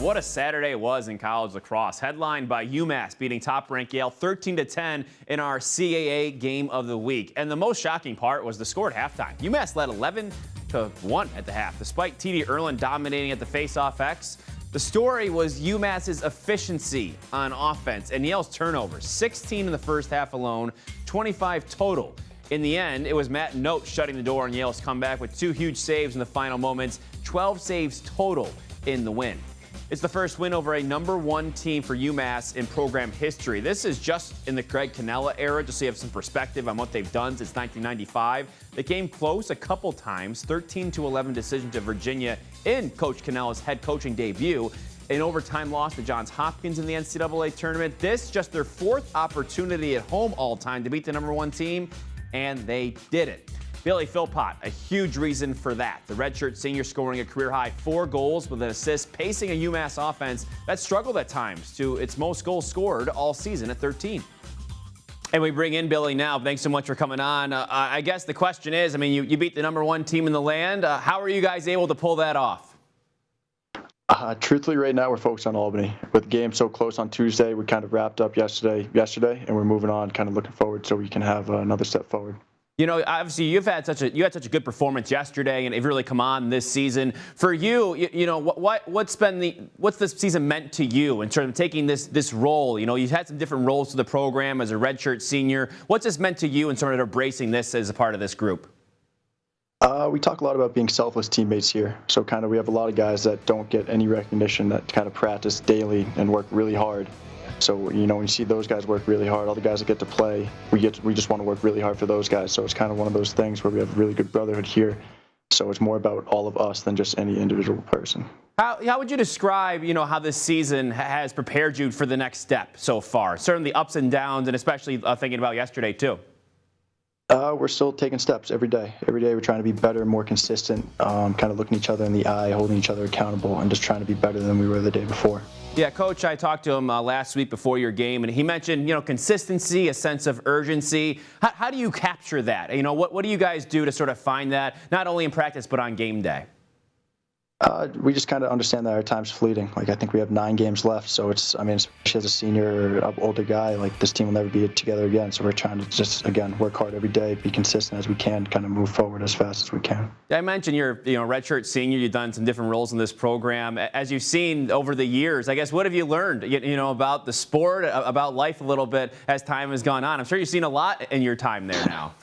What a Saturday it was in college lacrosse. Headlined by UMass beating top-ranked Yale 13-10 in our CAA game of the week. And the most shocking part was the score at halftime. UMass led 11-1 at the half, despite TD Erlin dominating at the face-off X. The story was UMass's efficiency on offense and Yale's turnovers. 16 in the first half alone, 25 total. In the end, it was Matt Note shutting the door on Yale's comeback with 2 huge saves in the final moments, 12 saves total in the win. It's the first win over a #1 team for UMass in program history. This is just in the Greg Cannella era, just so you have some perspective on what they've done since 1995. They came close a couple times, 13-11 decision to Virginia in Coach Cannella's head coaching debut. An overtime loss to Johns Hopkins in the NCAA tournament. This just their 4th opportunity at home all time to beat the #1 team, and they did it. Billy Philpott, a huge reason for that. The redshirt senior scoring a career-high 4 goals with an assist, pacing a UMass offense that struggled at times to its most goals scored all season at 13. And we bring in Billy now. Thanks so much for coming on. I guess the question is, I mean, you beat the #1 team in the land. How are you guys able to pull that off? Truthfully, right now we're focused on Albany. With the game so close on Tuesday, we kind of wrapped up yesterday, and we're moving on, kind of looking forward so we can have another step forward. You know, obviously you had such a good performance yesterday, and you've really come on this season. For you, you know, what's this season meant to you in terms of taking this role? You know, you've had some different roles to the program as a redshirt senior. What's this meant to you in sort of embracing this as a part of this group? We talk a lot about being selfless teammates here. So kind of we have a lot of guys that don't get any recognition, that kind of practice daily and work really hard. So, you know, when you see those guys work really hard, all the guys that get to play, we just want to work really hard for those guys. So it's kind of one of those things where we have a really good brotherhood here. So it's more about all of us than just any individual person. How would you describe, you know, how this season has prepared you for the next step so far? Certainly ups and downs, and especially thinking about yesterday too. We're still taking steps every day. Every day we're trying to be better, more consistent, kind of looking each other in the eye, holding each other accountable, and just trying to be better than we were the day before. Yeah, Coach, I talked to him last week before your game, and he mentioned, you know, consistency, a sense of urgency. How do you capture that? You know, what do you guys do to sort of find that, not only in practice, but on game day? We just kind of understand that our time's fleeting. Like, I think we have 9 games left, so it's, I mean, especially as a senior or older guy, like, this team will never be together again. So we're trying to just, again, work hard every day, be consistent as we can, kind of move forward as fast as we can. I mentioned you're, you know, redshirt senior. You've done some different roles in this program. As you've seen over the years, I guess, what have you learned, you know, about the sport, about life a little bit as time has gone on? I'm sure you've seen a lot in your time there now.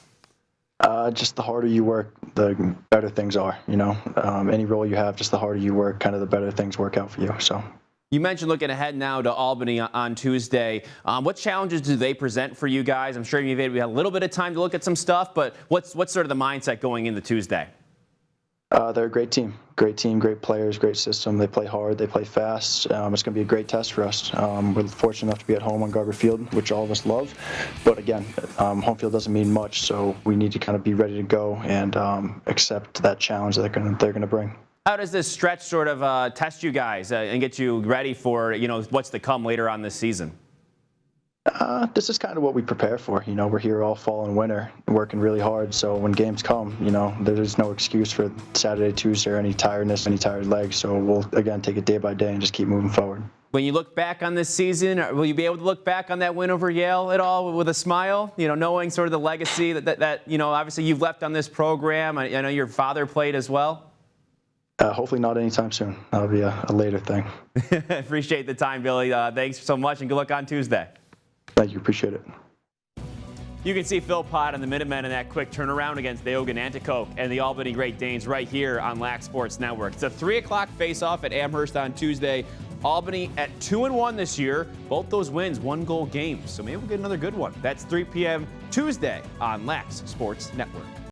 Just the harder you work, the better things are, you know. Any role you have, just the harder you work, kind of the better things work out for you. So. You mentioned looking ahead now to Albany on Tuesday. What challenges do they present for you guys? I'm sure you've had a little bit of time to look at some stuff, but what's sort of the mindset going into Tuesday? They're a great team, great players, great system. They play hard, they play fast. It's going to be a great test for us. We're fortunate enough to be at home on Garber Field, which all of us love. But again, home field doesn't mean much, so we need to kind of be ready to go and accept that challenge that they're going to bring. How does this stretch sort of test you guys and get you ready for, you know, what's to come later on this season? This is kind of what we prepare for. You know, we're here all fall and winter, working really hard. So when games come, you know, there's no excuse for Saturday, Tuesday, or any tiredness, any tired legs. So we'll, again, take it day by day and just keep moving forward. When you look back on this season, will you be able to look back on that win over Yale at all with a smile? You know, knowing sort of the legacy that you know, obviously you've left on this program. I know your father played as well. Hopefully not anytime soon. That'll be a later thing. Appreciate the time, Billy. Thanks so much, and good luck on Tuesday. Thank you. Appreciate it. You can see Philpott and the Minutemen in that quick turnaround against the Ogunanticoke and the Albany Great Danes right here on Lac Sports Network. It's a 3 o'clock face-off at Amherst on Tuesday. Albany at 2-1 this year. Both those wins, 1-goal games. So maybe we'll get another good one. That's 3 p.m. Tuesday on Lac Sports Network.